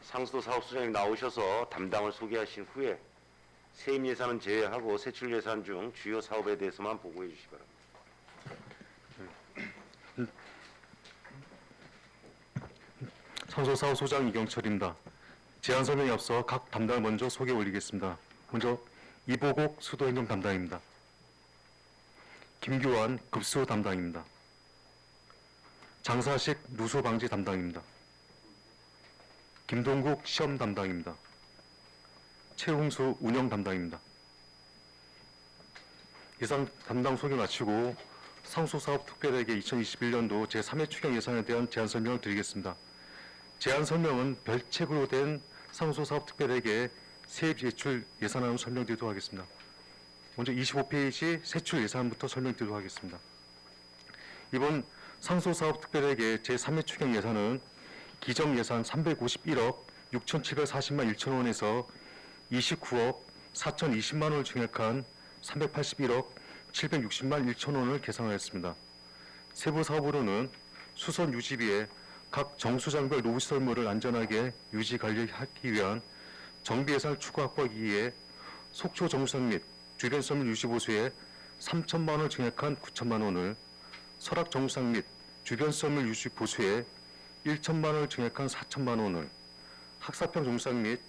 상수도 사업소장이 나오셔서 담당을 소개하신 후에 세임 예산은 제외하고 세출 예산 중 주요 사업에 대해서만 보고해 주시기 바랍니다. 상수 사업소장 이경철입니다. 제안 설명에 앞서 각 담당을 먼저 소개 올리겠습니다. 먼저 이보국 수도행정 담당입니다. 김규환 급수 담당입니다. 장사식 누수 방지 담당입니다. 김동국 시험 담당입니다. 최홍수 운영 담당입니다. 이상 담당 소개 마치고 상수사업특별회계 2021년도 제3회 추경 예산에 대한 제안 설명을 드리겠습니다. 제안 설명은 별책으로 된 상수사업특별회계 세입 제출 예산안을 설명드리도록 하겠습니다. 먼저 25페이지 세출 예산부터 설명드리도록 하겠습니다. 이번 상수사업특별회계 제3회 추경 예산은 기정예산 351억 6,740만 1천 원에서 29억 4,020만 원을 증액한 381억 760만 1천 원을 계산하였습니다. 세부 사업으로는 수선 유지비에 각 정수장별 노후시설물을 안전하게 유지 관리하기 위한 정비 예산을 추가 확보하기 위해 속초 정수장 및 주변 시설물 유지 보수에 3천만 원을 증액한 9천만 원을, 설악 정수장 및 주변 시설물 유지 보수에 1천만 원을 증액한 4천만 원을, 학사평 정수장 및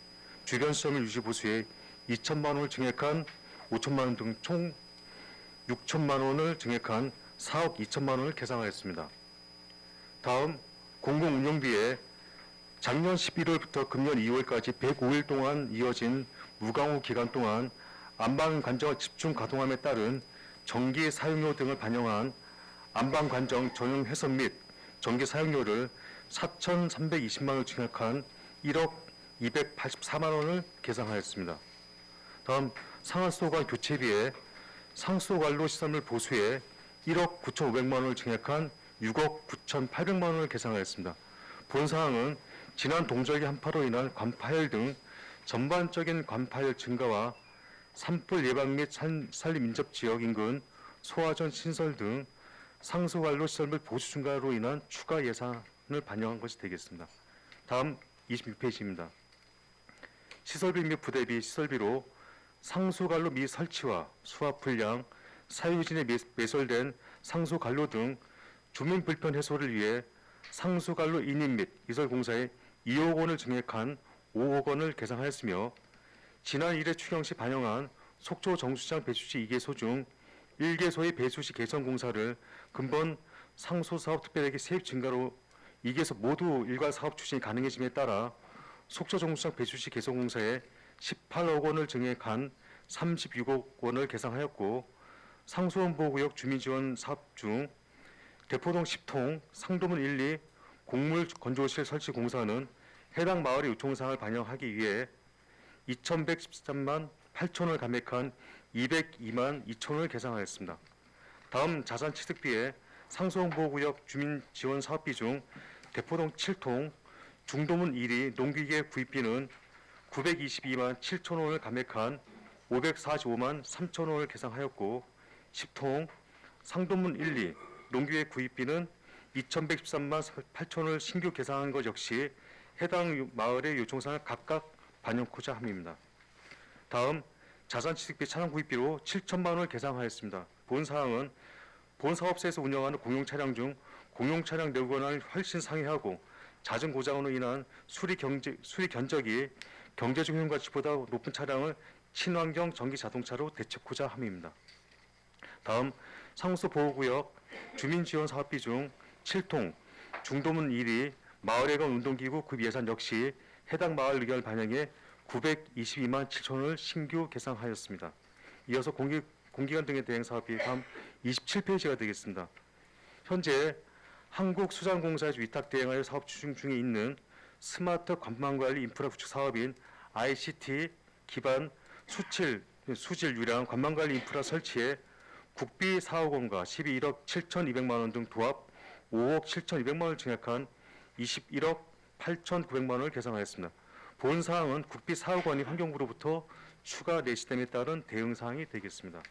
주변 시설물 유지 보수에 2천만 원을 증액한 5천만 원 등 총 6천만 원을 증액한 4억 2천만 원을 계산하였습니다. 다음 공공운영비에 작년 11월부터 금년 2월까지 105일 동안 이어진 무강우 기간 동안 안방관정을 집중 가동함에 따른 전기 사용료 등을 반영한 안방관정 전용 해선 및 전기 사용료를 4,320만 원을 증액한 1억 284만 원을 계산하였습니다. 다음 상하수도관 교체비에 상수도관로 시설물 보수에 1억 9,500만 원을 증액한 6억 9,800만 원을 계산하였습니다. 본 사항은 지난 동절기 한파로 인한 관파열 등 전반적인 관파열 증가와 산불 예방 및 산림 인접 지역 인근 소화전 신설 등 상수관로 시설물 보수 증가로 인한 추가 예산을 반영한 것이 되겠습니다. 다음 26페이지입니다. 시설비 및 부대비 시설비로 상수관로 미 설치와 수압 불량, 사유진에 매설된 상수관로 등 주민 불편 해소를 위해 상수관로 인입 및 이설 공사에 2억 원을 증액한 5억 원을 계산하였으며, 지난 1회 추경 시 반영한 속초 정수장 배수시 2개소 중 1개소의 배수시 개선 공사를 근본 상수사업특별회계 세입 증가로 2개소 모두 일괄 사업 추진이 가능해짐에 따라 속초 정수장 배수시 개선 공사에 18억 원을 증액한 36억 원을 계산하였고, 상수원보호구역 주민지원 사업 중 대포동 10통 상도문 1, 2 곡물 건조실 설치 공사는 해당 마을의 요청사항을 반영하기 위해 2,113만 8천 원을 감액한 202만 2천 원을 계산하였습니다. 다음 자산취득비에 상수원보호구역 주민지원 사업비 중 대포동 7통 중도문 1위 농기계 구입비는 922만 7천 원을 감액한 545만 3천 원을 계산하였고, 10통 상도문 1, 2 농기계 구입비는 2,113만 8천 원을 신규 계산한 것 역시 해당 마을의 요청사항을 각각 반영코자 함입니다. 다음 자산취득비 차량 구입비로 7천만 원을 계산하였습니다. 본 사항은 본 사업소에서 운영하는 공용차량 중 공용차량 내구권을 훨씬 상회하고 잦은 고장으로 인한 수리 견적이 경제적 효용가치보다 높은 차량을 친환경 전기 자동차로 대체코자 함입니다. 다음 상수 보호구역 주민지원 사업비 중 7통 중도문 1위 마을회관 운동기구 구입 예산 역시 해당 마을 의견을 반영해 922만 7천 원을 신규 계산하였습니다. 이어서 공기관 등의 대행 사업비 다음 27페이지가 되겠습니다. 현재 한국수자공사에서 위탁 대행하여 사업 추진 중에 있는 스마트 관망관리 인프라 구축 사업인 ICT 기반 수질 유량 관망관리 인프라 설치에 국비 4억 원과 12억 7,200만 원 등 도합 5억 7,200만 원을 증액한 21억 8,900만 원을 계산하였습니다. 본 사항은 국비 4억 원이 환경부로부터 추가 내시됨에 따른 대응 사항이 되겠습니다.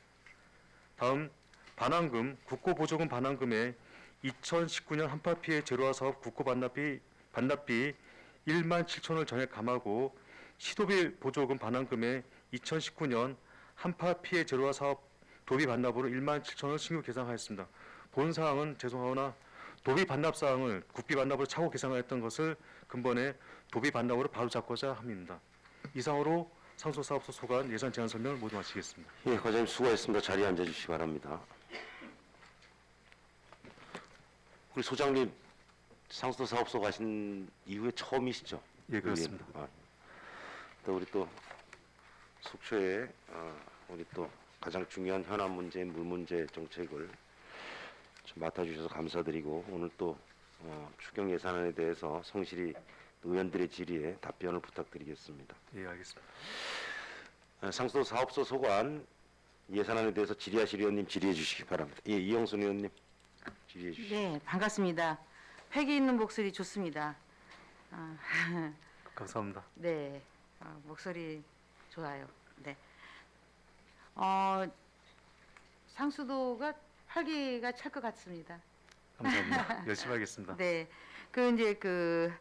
다음 반환금, 국고보조금 반환금에 2019년 한파 피해 제로화 사업 국고 반납비 1만 7천원을 전액 감하고 시도비 보조금 반환금에 2019년 한파 피해 제로화 사업 도비 반납으로 1만 7천원을 신규 계산하였습니다. 본 사항은 죄송하오나 도비 반납 사항을 국비 반납으로 차후 계산하였던 것을 근본에 도비 반납으로 바로 잡고자 합니다. 이상으로 상수사업소 소관 예산 제안 설명을 모두 마치겠습니다. 예, 과장님 수고하셨습니다. 자리에 앉아주시기 바랍니다. 우리 소장님 상수도 사업소 가신 이후에 처음이시죠? 예, 그렇습니다. 또 우리 또 속초에 우리 또 가장 중요한 현안 문제인 물 문제 정책을 좀 맡아주셔서 감사드리고 오늘 또 추경 예산안에 대해서 성실히 의원들의 질의에 답변을 부탁드리겠습니다. 예, 알겠습니다. 상수도 사업소 소관 예산안에 대해서 질의하실 의원님 질의해 주시기 바랍니다. 예, 이영순 의원님 질의해 주시죠. 네, 반갑습니다. 패기 있는 목소리 좋습니다. 감사합니다. 네, 목소리 좋아요. 네. 상수도가 활기가 찰 것 같습니다. 감사합니다. 열심히 하겠습니다. 네, 그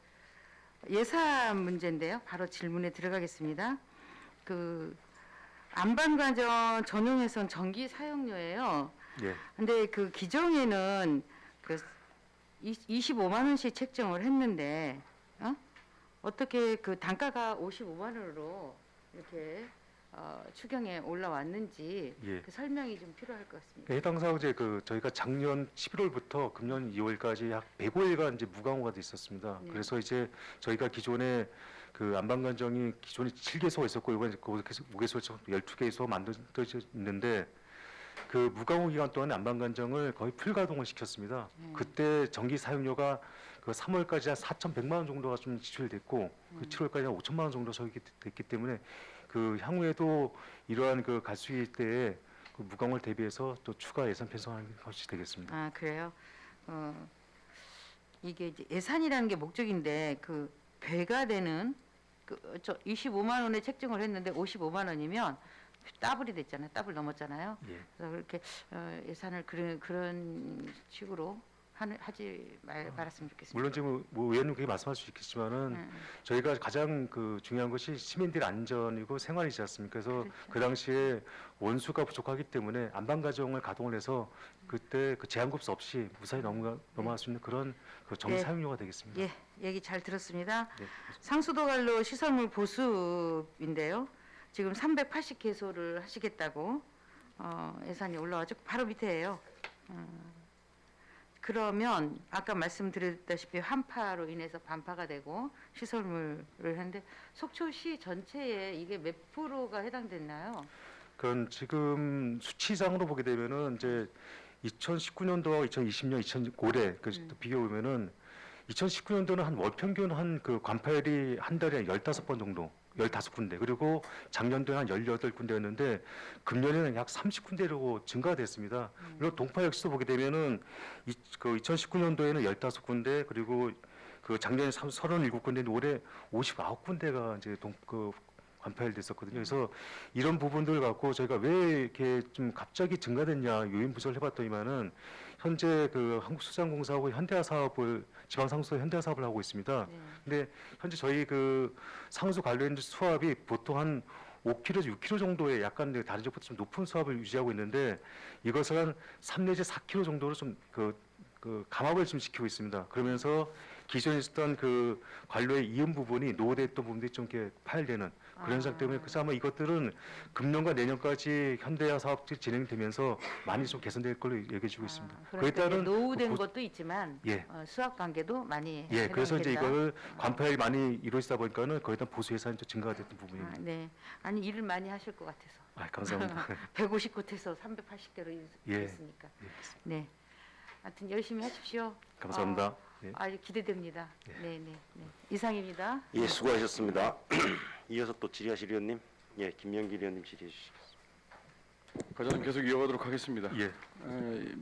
예산 문제인데요. 바로 질문에 들어가겠습니다. 그 안방관전 전용해선 전기 사용료예요. 예, 근데 그 기존에는 그 25만 원씩 책정을 했는데 어떻게 그 단가가 55만 원으로 이렇게 추경에 올라왔는지 예. 그 설명이 좀 필요할 것 같습니다. 해당 사업제 저희가 작년 11월부터 금년 2월까지 약 105일간 이제 무강화가 돼 있었습니다. 네. 그래서 이제 저희가 기존에 그 안방관정이 기존에 7개소가 있었고 이번에 무개소 12개소 만들어져 있는데 그 무강화 기간 동안에 안방관정을 거의 풀가동을 시켰습니다. 그때 전기 사용료가 그 3월까지 한 4,100만 원 정도가 좀 지출됐고 그 7월까지 한 5천만 원 정도 소요됐기 때문에 그 향후에도 이러한 그 갈수기 때에 그 무강화를 대비해서 또 추가 예산 편성하는 것이 되겠습니다. 아, 그래요? 이게 이제 예산이라는 게 목적인데 그 배가 되는 저 25만 원에 책정을 했는데 55만 원이면 더블이 됐잖아요. 더블 넘었잖아요. 예. 그래서 그렇게 예산을 그런 식으로 하지 말았으면 좋겠습니다. 물론 지금 뭐 의원님께서 말씀할 수 있겠지만은 저희가 가장 그 중요한 것이 시민들의 안전이고 생활이지 않습니까? 그래서 그렇죠. 그 당시에 원수가 부족하기 때문에 안방가정을 가동을 해서 그때 그 제한급수 없이 무사히 넘어갈 수 있는 그런 그 전기 네. 사용료가 되겠습니다. 예, 얘기 잘 들었습니다. 네. 상수도 관로 시설물 보수인데요. 지금 380개소를 하시겠다고 예산이 올라와죠. 바로 밑에예요. 그러면 아까 말씀드렸다시피 한파로 인해서 반파가 되고 시설물을 했는데 속초시 전체에 이게 몇 프로가 해당됐나요? 그건 지금 수치상으로 보게 되면은 이제 2019년도와 2020년, 올해 그 비교 보면은 2019년도는 한 월 평균 한 그 관파율이 한 달에 15번 정도, 15군데. 그리고 작년도에 한 18군데였는데 금년에는 약 30군데로 증가됐습니다. 그리고 동파 역시도 보게 되면은 그 2019년도에는 15군데 그리고 그 작년에 37군데인데 올해 59군데가 이제 관파일됐었거든요. 그래서 이런 부분들 갖고 저희가 왜 이렇게 좀 갑자기 증가됐냐 요인 분석을 해봤더니만은 현재 그 한국수산공사하고 현대화 사업을 지방상수도 현대화 사업을 하고 있습니다. 네. 근데 현재 저희 그 상수 관련 수압이 보통 한 5kg에서 6kg 정도의 약간 다른 지역보다 좀 높은 수압을 유지하고 있는데 이것을 한 3 내지 4kg 정도로 좀 감압을 좀 시키고 있습니다. 그러면서 기존에 있었던 그 관로의 이음 부분이 노후됐던 부분들이 좀 이렇게 파열되는 그런 현상 때문에 그래서 아마 이것들은 금년과 내년까지 현대화 사업이 진행되면서 많이 좀 개선될 걸로 얘기해 주고 있습니다. 그러니까 이제 노후된 그 것도 있지만 예. 수학 관계도 많이 예, 그래서 이제 해당된다. 이걸 관파열이 많이 이루어지다 보니까는 거기에 대한 보수 예산이 좀 증가가 됐던 부분입니다. 네. 아니 일을 많이 하실 것 같아서. 감사합니다. 150곳에서 380개로 예. 했으니까. 예, 네. 하여튼 열심히 하십시오. 감사합니다. 예. 아주 기대됩니다. 네, 네, 네. 이상입니다. 예, 수고하셨습니다. 이어서 또 질의하실 의원님, 예, 김명길 의원님 질의해 주시겠습니다. 과장님 계속 이어가도록 하겠습니다. 예.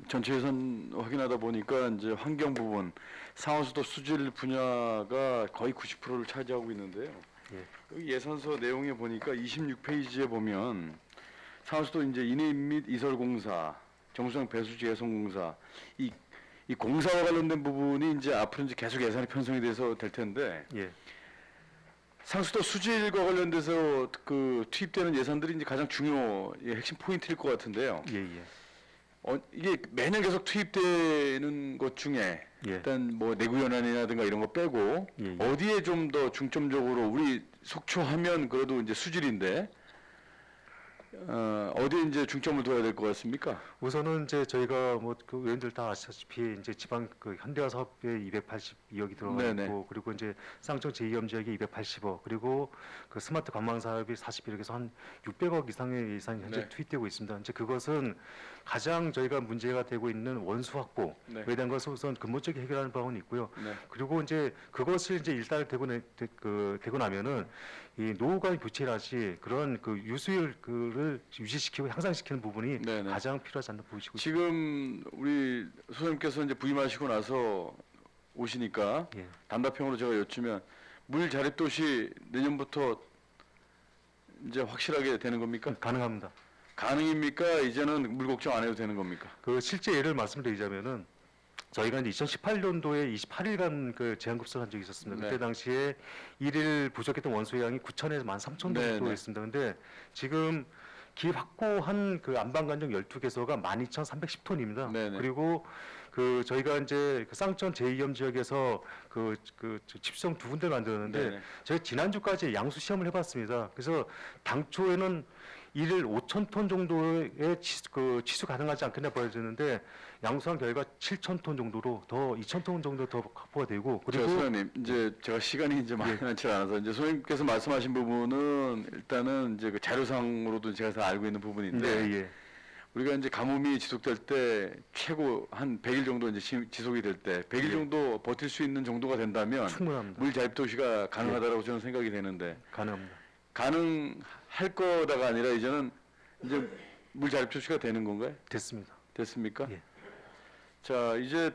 전체 예산 확인하다 보니까 이제 환경 부분, 상하수도 수질 분야가 거의 90%를 차지하고 있는데요. 예. 여기 예산서 내용에 보니까 26페이지에 보면 상하수도 이제 인해입 및 이설공사, 정수장 배수지 예송공사 이 이 공사와 관련된 부분이 이제 앞으로 이제 계속 예산이 편성이 돼서 될 텐데 예. 상수도 수질과 관련돼서 그 투입되는 예산들이 이제 가장 중요의 핵심 포인트일 것 같은데요. 예, 예. 이게 매년 계속 투입되는 것 중에 예. 일단 뭐 내구 연안이라든가 이런 거 빼고 예, 예. 어디에 좀 더 중점적으로 우리 속초하면 그래도 이제 수질인데 어디에 이제 중점을 둬야 될 것 같습니까? 우선은 이제 저희가 뭐 그 의원들 다 아시다시피 이제 지방 그 현대화 사업에 282억이 들어가 네네. 있고 그리고 이제 쌍청 제2염 지역에 280억 그리고 그 스마트 관망 사업이 41억에서 한 600억 이상의 예산이 현재 네. 투입되고 있습니다. 이제 그것은 가장 저희가 문제가 되고 있는 원수 확보에 네. 대한 것을 우선 근본적인 해결하는 방안이 있고요. 네. 그리고 이제 그것을 이제 일단되고 되고 나면은 이 노후 간 교체라지 그런 그 유수율을 유지시키고 향상시키는 부분이 네네. 가장 필요하지 않나 보이시고 지금 우리 소장님께서 이제 부임하시고 나서 오시니까 예. 단답형으로 제가 여쭈면 물 자립 도시 내년부터 이제 확실하게 되는 겁니까? 가능합니다. 가능입니까? 이제는 물 걱정 안 해도 되는 겁니까? 그 실제 예를 말씀드리자면은 저희가 이제 2018년도에 28일간 그 제한급수를 한 적이 있었습니다. 네. 그때 당시에 일일 부족했던 원수 양이 9천에서 13,000 네, 정도 네. 됐습니다. 근데 지금 기 확보한 그 안방간정 12개소가 12,310톤입니다. 네, 네. 그리고 그 저희가 이제 그 쌍천 제2염 지역에서 그 집수정 두 군데를 만들었는데 네. 저희 지난주까지 양수 시험을 해봤습니다. 그래서 당초에는 일일 5,000톤 정도의 취수 가능하지 않겠나 보여지는데 양수한 결과 7,000톤 정도로 더 2,000톤 정도 더 확보가 되고 자, 그리고 소장님 이제 제가 시간이 이제 많지 않아서 이제 소장님께서 말씀하신 부분은 일단은 이제 그 자료상으로도 제가 다 알고 있는 부분인데 네, 예. 우리가 이제 가뭄이 지속될 때 최고 한 100일 정도 이제 지속이 될 때 100일 예. 정도 버틸 수 있는 정도가 된다면 충분합니다. 물 자립 도시가 가능하다고 저는 생각이 되는데 가능합니다. 가능할 거다가 아니라 이제는 이제 물 자립 도시가 되는 건가요? 됐습니다. 됐습니까? 예. 자 이제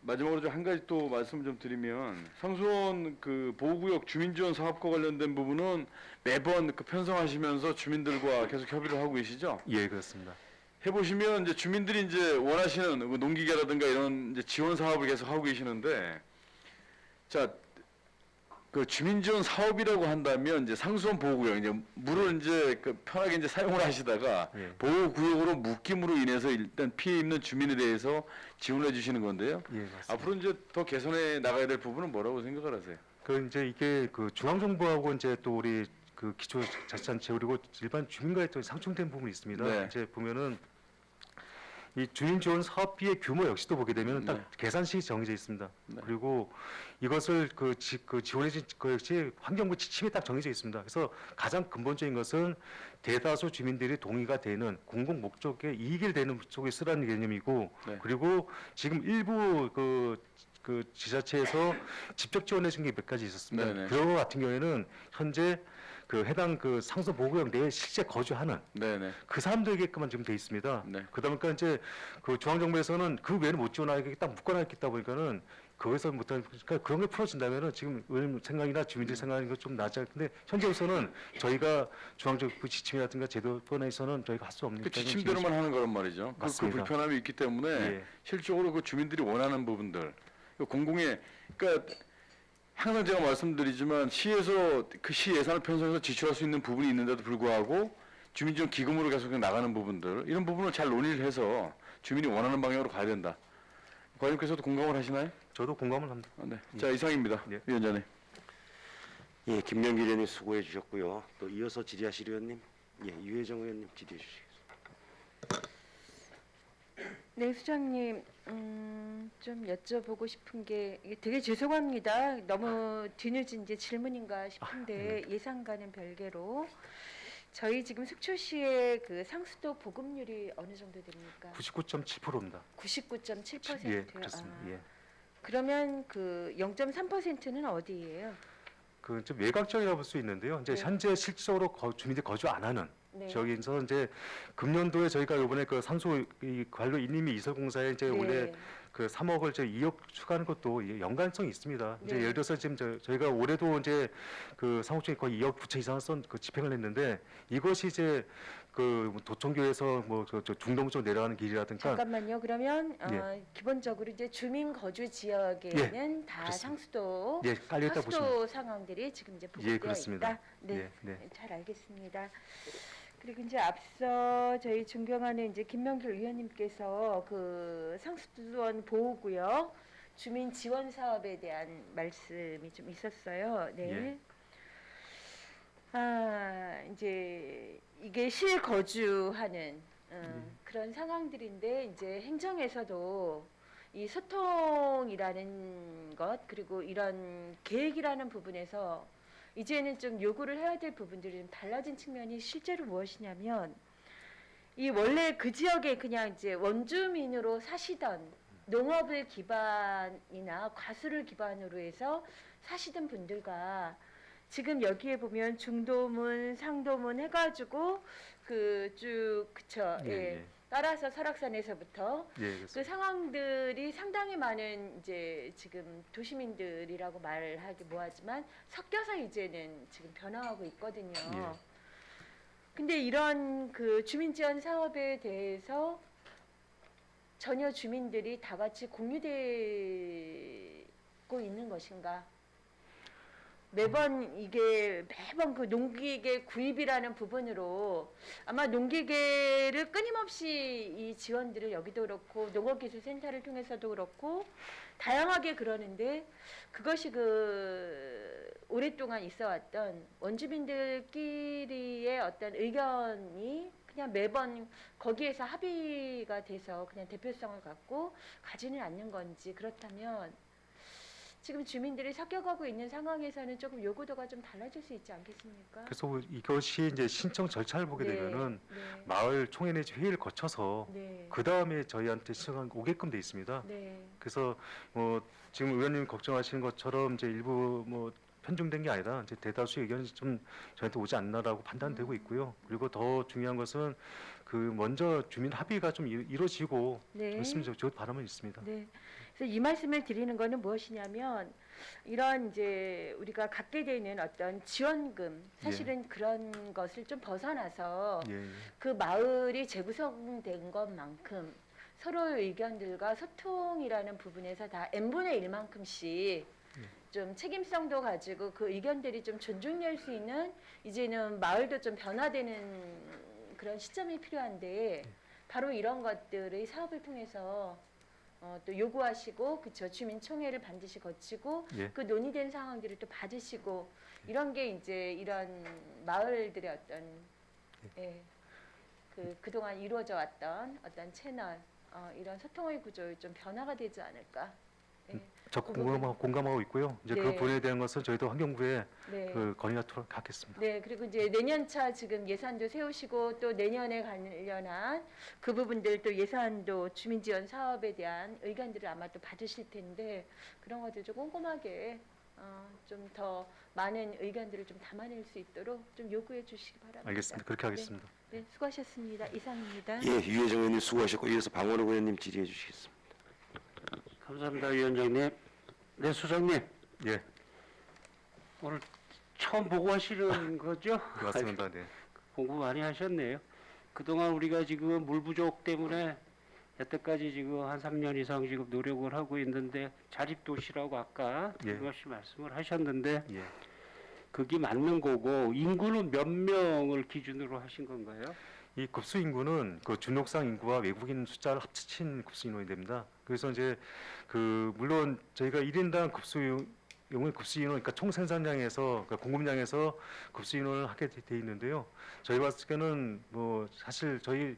마지막으로 좀 한 가지 또 말씀 좀 드리면 상수원 그 보호구역 주민지원 사업과 관련된 부분은 매번 그 편성하시면서 주민들과 계속 협의를 하고 계시죠? 예, 그렇습니다. 해보시면 이제 주민들이 이제 원하시는 그 농기계라든가 이런 이제 지원 사업을 계속 하고 계시는데 자. 그 주민지원 사업이라고 한다면 이제 상수원 보호구역 이제 물을 이제 그 편하게 이제 사용을 하시다가 예. 보호구역으로 묶임으로 인해서 일단 피해 입는 주민에 대해서 지원해 주시는 건데요. 예, 맞습니다. 앞으로 이제 더 개선해 나가야 될 부분은 뭐라고 생각을 하세요? 그 이제 이게 그 중앙정부하고 이제 또 우리 그 기초자치단체 그리고 일반 주민과의 또 상충된 부분이 있습니다. 네. 이제 보면은 이 주민지원 사업비의 규모 역시도 보게 되면 딱 네. 계산식이 정해져 있습니다. 네. 그리고 이것을 그 지원해진 그 역시 환경부 지침에 딱 정해져 있습니다. 그래서 가장 근본적인 것은 대다수 주민들이 동의가 되는 공공 목적에 이익을 되는 쪽에 쓰라는 개념이고 네. 그리고 지금 일부 그 지자체에서 직접 지원해 준 게 몇 가지 있었습니다. 네네. 그런 것 같은 경우에는 현재 그 해당 그 상수 보호구역 내에 실제 거주하는 네네. 그 사람들에게만 지금 돼 있습니다. 네. 그러다 보니까 이제 그 중앙정부에서는 그 외에는 못 지원하게 딱 묶어놨다 보니까는 거기서 못하는 그러니까 그런 게 풀어진다면은 지금 의원 생각이나 주민들 생각이 좀 낫지 않는데 현재로서는 저희가 중앙정부 지침이라든가 제도권에서는 저희가 할 수 없는 그 입장은 지침대로만 하는 거란 말이죠. 그 맞습니다. 불편함이 있기 때문에 예. 실적으로 그 주민들이 원하는 부분들 그 공공의 그러니까 항상 제가 말씀드리지만 시에서 그 시 예산을 편성해서 지출할 수 있는 부분이 있는데도 불구하고 주민지원 기금으로 계속 나가는 부분들 이런 부분을 잘 논의를 해서 주민이 원하는 방향으로 가야 된다. 과장님께서도 공감을 하시나요? 저도 공감을 합니다. 네. 자 이상입니다. 예. 위원장님. 예, 김명길 의원님 수고해 주셨고요. 또 이어서 질의하실 의원님, 예, 유혜정 의원님 질의해 주시겠습니다. 네, 수장님, 좀 여쭤보고 싶은 게 이게 되게 죄송합니다. 너무 뒤늦은 이제 질문인가 싶은데 예상과는 별개로 저희 지금 숙초시의 그 상수도 보급률이 어느 정도 됩니까? 99.7%입니다. 99.7%예요. 예, 그렇습니다. 예. 그러면 그 0.3%는 어디예요? 그 좀 외곽적이라고 볼 수 있는데요. 이제 네. 현재 실질적으로 주민들이 거주 안 하는 네. 저기서 이제 금년도에 저희가 이번에 그 산소 이 관로 인림이 이설공사에 이제 원래 그 3억을 이제 2억 추가하는 것도 연관성이 있습니다. 이제 네. 예를 들어서 지금 저희가 올해도 이제 그 상호청이 거의 2억 9천 이상 그 집행을 했는데 이것이 이제 그 도청교에서 저 중동 쪽 내려가는 길이라든가 잠깐만요. 그러면 예. 기본적으로 이제 주민 거주 지역에는 다 그렇습니다. 상수도 예, 깔려있다 보시면 하수도 상황들이 지금 이제 보고되어 그렇습니다. 있다. 네, 예, 네. 잘 알겠습니다. 그리고 이제 앞서 저희 존경하는 이제 김명길 의원님께서 그 상수도원 보호구역 주민 지원 사업에 대한 말씀이 좀 있었어요. 네. 예. 이제 이게 실거주하는 그런 상황들인데 이제 행정에서도 이 소통이라는 것 그리고 이런 계획이라는 부분에서 이제는 좀 요구를 해야 될 부분들이 좀 달라진 측면이 실제로 무엇이냐면 이 원래 그 지역에 그냥 이제 원주민으로 사시던 농업을 기반이나 과수를 기반으로 해서 사시던 분들과 지금 여기에 보면 중도문, 상도문 해가지고 그 쭉 그쵸 예, 예. 예. 따라서 설악산에서부터 예, 그 그렇습니다. 상황들이 상당히 많은 이제 지금 도시민들이라고 말하기 뭐하지만 섞여서 이제는 지금 변화하고 있거든요. 예. 근데 이런 그 주민지원 사업에 대해서 전혀 주민들이 다 같이 공유되고 있는 것인가? 매번 이게 매번 그 농기계 구입이라는 부분으로 아마 농기계를 끊임없이 이 지원들을 여기도 그렇고 농업기술센터를 통해서도 그렇고 다양하게 그러는데 그것이 그 오랫동안 있어왔던 원주민들끼리의 어떤 의견이 그냥 매번 거기에서 합의가 돼서 그냥 대표성을 갖고 가지는 않는 건지 그렇다면 지금 주민들이 섞여가고 있는 상황에서는 조금 요구도가 좀 달라질 수 있지 않겠습니까? 그래서 이것이 이제 신청 절차를 보게 네, 되면은 네, 마을 총회 내지 회의를 거쳐서 네, 그 다음에 저희한테 신청이 오게끔 돼 있습니다. 네, 그래서 뭐 지금 의원님 걱정하시는 것처럼 이제 일부 뭐 편중된 게 아니라 이제 대다수 의견이 좀 저한테 오지 않나라고 판단되고 있고요. 그리고 더 중요한 것은 그 먼저 주민 합의가 좀 이루어지고 네. 있으면 저 바람은 있습니다. 네. 그래서 이 말씀을 드리는 거는 무엇이냐면 이런 이제 우리가 갖게 되는 어떤 지원금 사실은 그런 것을 좀 벗어나서 예, 예. 그 마을이 재구성된 것만큼 서로의 의견들과 소통이라는 부분에서 다 n분의 1만큼씩 좀 책임성도 가지고 그 의견들이 좀 존중될 수 있는 이제는 마을도 좀 변화되는 그런 시점이 필요한데 바로 이런 것들의 사업을 통해서 또 요구하시고 그쵸 주민총회를 반드시 거치고 예. 그 논의된 상황들을 또 받으시고 이런 게 이제 이런 마을들의 어떤 예, 그동안 이루어져 왔던 어떤 채널 이런 소통의 구조의 좀 변화가 되지 않을까. 예. 저 그 공감하고 있고요. 이제 네. 그 부분에 대한 것은 저희도 환경부에 네. 그 건의하도록 하겠습니다. 네, 그리고 이제 내년차 지금 예산도 세우시고 또 내년에 관련한 그 부분들 또 예산도 주민지원 사업에 대한 의견들을 아마 또 받으실 텐데 그런 것들 좀 꼼꼼하게 좀 더 많은 의견들을 좀 담아낼 수 있도록 좀 요구해 주시기 바랍니다. 알겠습니다. 그렇게 하겠습니다. 네, 수고하셨습니다. 이상입니다. 예, 유혜정 의원님 수고하셨고 이어서 방원호 의원님 질의해 주시겠습니다. 감사합니다, 위원장님. 네, 소장님. 예, 오늘 처음 보고하시는 거죠? 맞습니다. 네. 공부 많이 하셨네요. 그동안 우리가 지금 물 부족 때문에 여태까지 지금 한 3년 이상 지금 노력을 하고 있는데 자립도시라고 아까 예. 틀림없이 말씀을 하셨는데 예. 그게 맞는 거고 인구는 몇 명을 기준으로 하신 건가요? 이 급수 인구는 그 준록상 인구와 외국인 숫자를 합친 급수 인원이 됩니다. 그래서 이제 그 물론 저희가 1인당 용의 급수 인원, 그러니까 총 생산량에서 그러니까 공급량에서 급수 인원을 하게 돼 있는데요. 저희 봤을 때는 뭐 사실 저희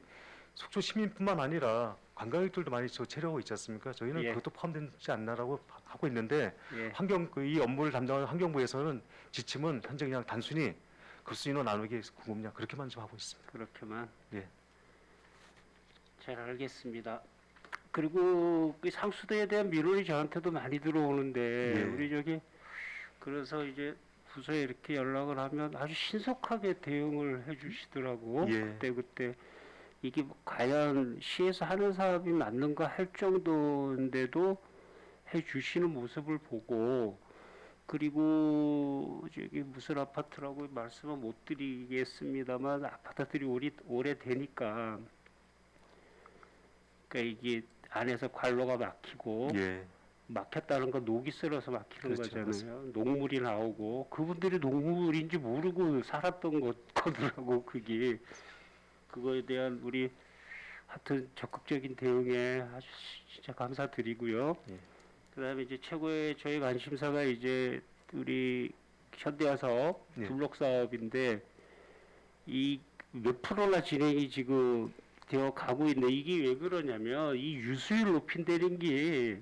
속초 시민뿐만 아니라 관광객들도 많이 저 체류하고 있지 않습니까? 저희는 예. 그것도 포함되지 않나라고 하고 있는데 예. 이 업무를 담당하는 환경부에서는 지침은 현재 그냥 단순히 급수 인원 나누기 공급량 그렇게만 좀 하고 있습니다. 그렇게만. 예. 잘 알겠습니다. 그리고 그 상수도에 대한 민원이 저한테도 많이 들어오는데 예. 우리 저기 그래서 이제 부서에 이렇게 연락을 하면 아주 신속하게 대응을 해주시더라고. 예. 그때 이게 뭐 과연 시에서 하는 사업이 맞는가 할 정도인데도 해주시는 모습을 보고 그리고 저기 무슨 아파트라고 말씀은 못 드리겠습니다만 아파트들이 오래되니까 그러니까 이게 안에서 관로가 막히고 예. 막혔다는 건 녹이 쓸어서 막히는 그렇죠. 거잖아요. 녹물이 나오고 그분들이 녹물인지 모르고 살았던 거더라고 그게. 그거에 대한 우리 하여튼 적극적인 대응에 아주 진짜 감사드리고요. 예. 그다음에 이제 최고의 저희 관심사가 이제 우리 현대화 사업, 예. 블록 사업인데 이 몇 프로나 진행이 지금 되어 가고 있는데 이게 왜 그러냐면 이 유수율 높인다는 게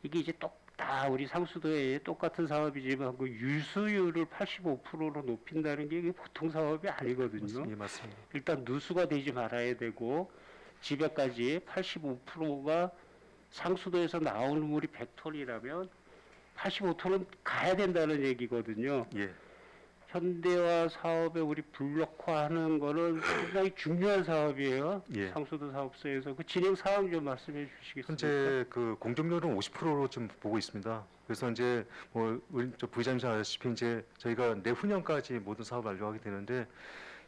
이게 이제 다 우리 상수도에 똑같은 사업이지만 그 유수율을 85%로 높인다는 게 이게 보통 사업이 아니거든요. 예, 맞습니다. 일단 누수가 되지 말아야 되고 집에까지 85%가 상수도에서 나오는 물이 100톤이라면 85톤은 가야 된다는 얘기거든요. 예. 현대화 사업에 우리 블록화하는 거는 상당히 중요한 사업이에요. 예. 상수도 사업소에서 그 진행 상황 좀 말씀해 주시겠습니까? 현재 그 공정률은 50%로 지금 보고 있습니다. 그래서 이제 뭐 우리 저 부의장님 아시다시피 이제 저희가 내후년까지 모든 사업을 완료하게 되는데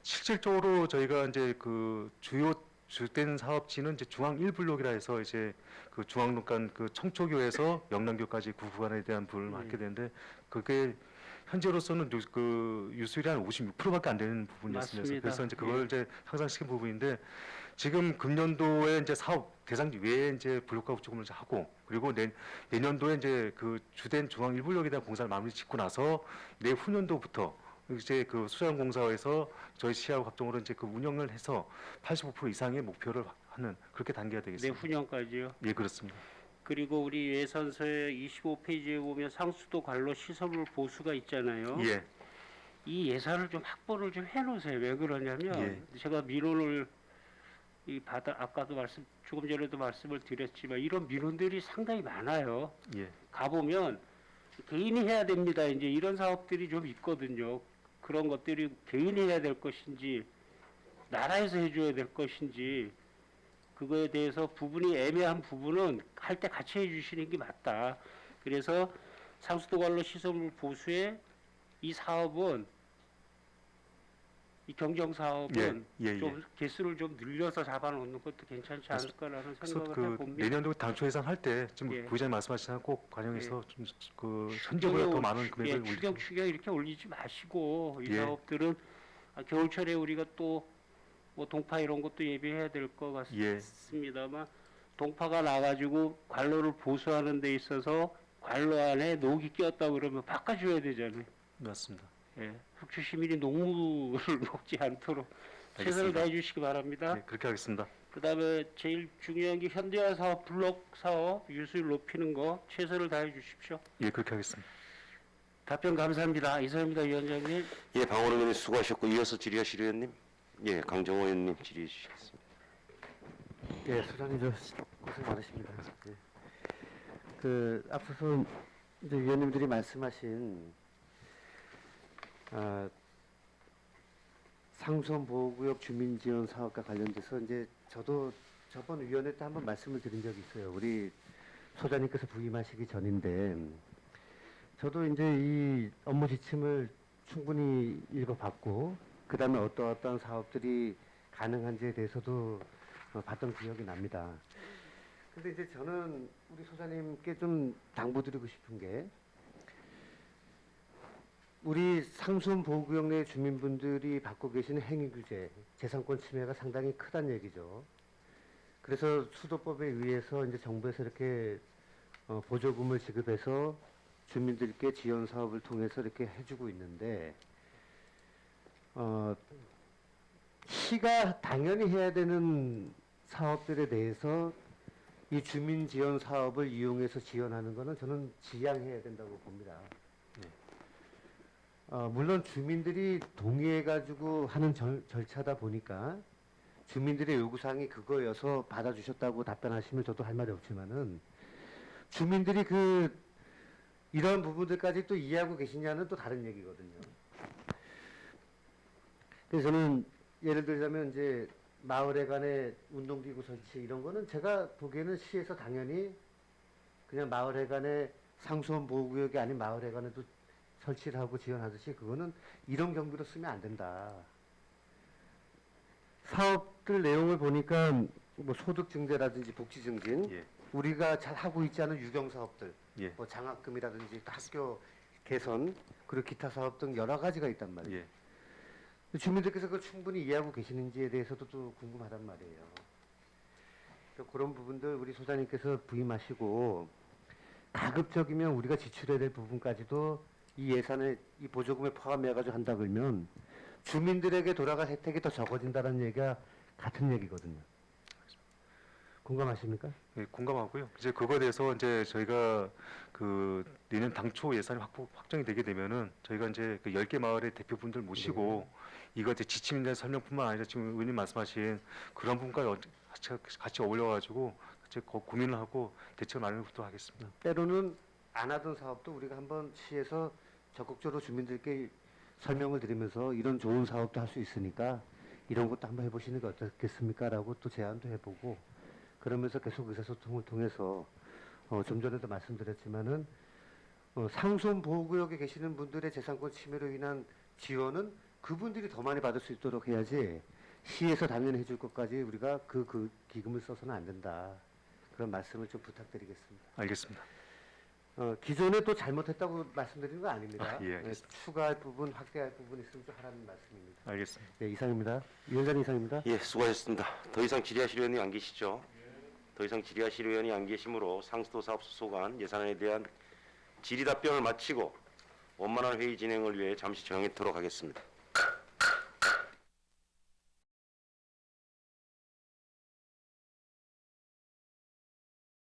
실질적으로 저희가 이제 그 주요 주된 사업지는 이제 중앙 1블록이라 해서 이제 그 중앙로간 그 청초교에서 영남교까지 그 구간에 대한 부분을 맡게 되는데 그게 현재로서는 그 유수율이 한 56%밖에 안 되는 부분이었습니다. 맞습니다. 그래서 이제 그걸 이제 향상시킨 부분인데 지금 금년도에 이제 사업 대상지 외에 이제 블록화 조금을 이제 하고 그리고 내년도에 이제 그 주된 중앙 1블록에 대한 공사를 마무리 짓고 나서 내후년도부터 이제 그 수자원공사에서 저희 시하고 합동으로 이제 그 운영을 해서 85% 이상의 목표를 하는 그렇게 단계가 되겠습니다. 내후년까지요. 예, 그렇습니다. 그리고 우리 예산서의 25페이지에 보면 상수도 관로 시설물 보수가 있잖아요. 예, 이 예산을 좀 확보를 좀 해놓으세요. 왜 그러냐면 예. 제가 민원을 아까도 조금 전에도 말씀을 드렸지만 이런 민원들이 상당히 많아요. 예, 가보면 개인이 해야 됩니다. 이제 이런 사업들이 좀 있거든요. 그런 것들이 개인이 해야 될 것인지 나라에서 해줘야 될 것인지 그거에 대해서 부분이 애매한 부분은 할 때 같이 해주시는 게 맞다. 그래서 상수도 관로 시설물 보수의 이 사업은 이 경정 사업은 예, 예, 좀 개수를 좀 늘려서 잡아놓는 것도 괜찮지 않을까라는 그래서 생각을 그 해봅니다. 내년도 당초 예산 할 때 지금 예. 부의장님 말씀하신 꼭 반영해서 좀 그 현재보다 더 많은 금액을 추경 이렇게 올리지 마시고 이 예. 사업들은 겨울철에 우리가 또 뭐 동파 이런 것도 예비해야 될 것 예. 같습니다만 동파가 나가지고 관로를 보수하는 데 있어서 관로 안에 녹이 끼었다 그러면 바꿔줘야 되잖아요. 맞습니다. 예. 북주 시민이 녹물을 먹지 않도록 최선을 알겠습니다. 다해 주시기 바랍니다. 네, 그렇게 하겠습니다. 그다음에 제일 중요한 게 현대화 사업, 블록 사업 유수율 높이는 거 최선을 다해 주십시오. 예, 그렇게 하겠습니다. 답변 감사합니다. 이사입니다, 위원장님. 예, 방원호 의원님 수고하셨고 이어서 질의하실 의원님, 예, 강정호 의원님 질의해 주시겠습니다. 예, 소장님 저 고생 많으십니다. 예. 그 앞서서 이제 위원님들이 말씀하신 상수원 보호구역 주민지원 사업과 관련돼서 이제 저도 저번 위원회 때 한번 말씀을 드린 적이 있어요. 우리 소장님께서 부임하시기 전인데 저도 이제 이 업무 지침을 충분히 읽어봤고 그 다음에 어떠한 사업들이 가능한지에 대해서도 봤던 기억이 납니다. 근데 이제 저는 우리 소장님께 좀 당부드리고 싶은 게 우리 상수원 보호구역 내 주민분들이 받고 계시는 행위규제, 재산권 침해가 상당히 크다는 얘기죠. 그래서 수도법에 의해서 이제 정부에서 이렇게 보조금을 지급해서 주민들께 지원 사업을 통해서 이렇게 해주고 있는데 시가 당연히 해야 되는 사업들에 대해서 이 주민 지원 사업을 이용해서 지원하는 것은 저는 지양해야 된다고 봅니다. 물론 주민들이 동의해가지고 하는 절차다 보니까 주민들의 요구사항이 그거여서 받아주셨다고 답변하시면 저도 할 말이 없지만은 주민들이 이런 부분들까지 또 이해하고 계시냐는 또 다른 얘기거든요. 그래서 저는 예를 들자면 이제 마을에 간의 운동기구 설치 이런 거는 제가 보기에는 시에서 당연히 그냥 마을에 간에 상수원 보호구역이 아닌 마을회관에도 설치를 하고 지원하듯이 그거는 이런 경비로 쓰면 안 된다. 사업들 내용을 보니까 뭐 소득 증대라든지 복지 증진, 예. 우리가 잘 하고 있지 않은 유경 사업들, 예. 뭐 장학금이라든지 또 학교 개선, 그리고 기타 사업 등 여러 가지가 있단 말이에요. 예. 주민들께서 그걸 충분히 이해하고 계시는지에 대해서도 또 궁금하단 말이에요. 그래서 그런 부분들 우리 소장님께서 부임하시고 가급적이면 우리가 지출해야 될 부분까지도 이 예산에 이 보조금에 포함해가지고 한다 그러면 주민들에게 돌아갈 혜택이 더 적어진다는 얘기가 같은 얘기거든요. 공감하십니까? 예, 공감하고요. 이제 그거에 대해서 이제 저희가 그 내년 당초 예산이 확정이 되게 되면은 저희가 이제 그 10개 마을의 대표분들 모시고 이거 이제 지침에 대한 설명뿐만 아니라 지금 의원님 말씀하신 그런 부분까지 같이 어울려가지고 같이 고민을 하고 대책을 마련하도록 하겠습니다. 때로는 안 하던 사업도 우리가 한번 시에서 적극적으로 주민들께 설명을 드리면서 이런 좋은 사업도 할 수 있으니까 이런 것도 한번 해보시는 게 어떻겠습니까? 라고 또 제안도 해보고 그러면서 계속 의사소통을 통해서 좀 전에도 말씀드렸지만은 상수원 보호구역에 계시는 분들의 재산권 침해로 인한 지원은 그분들이 더 많이 받을 수 있도록 해야지 시에서 당연히 해줄 것까지 우리가 그 기금을 써서는 안 된다. 그런 말씀을 좀 부탁드리겠습니다. 알겠습니다. 기존에 또 잘못했다고 말씀드리는 거 아닙니다. 아, 예, 알겠습니다. 추가할 부분, 확대할 부분 있으면 좀 하라는 말씀입니다. 알겠습니다. 네, 이상입니다. 위원장님 이상입니다. 예, 수고하셨습니다. 더 이상 질의하실 의원이 안 계시죠? 더 이상 질의하실 의원이 안 계시므로 상수도 사업 소관 예산에 대한 질의 답변을 마치고 원만한 회의 진행을 위해 잠시 정해토록 하겠습니다.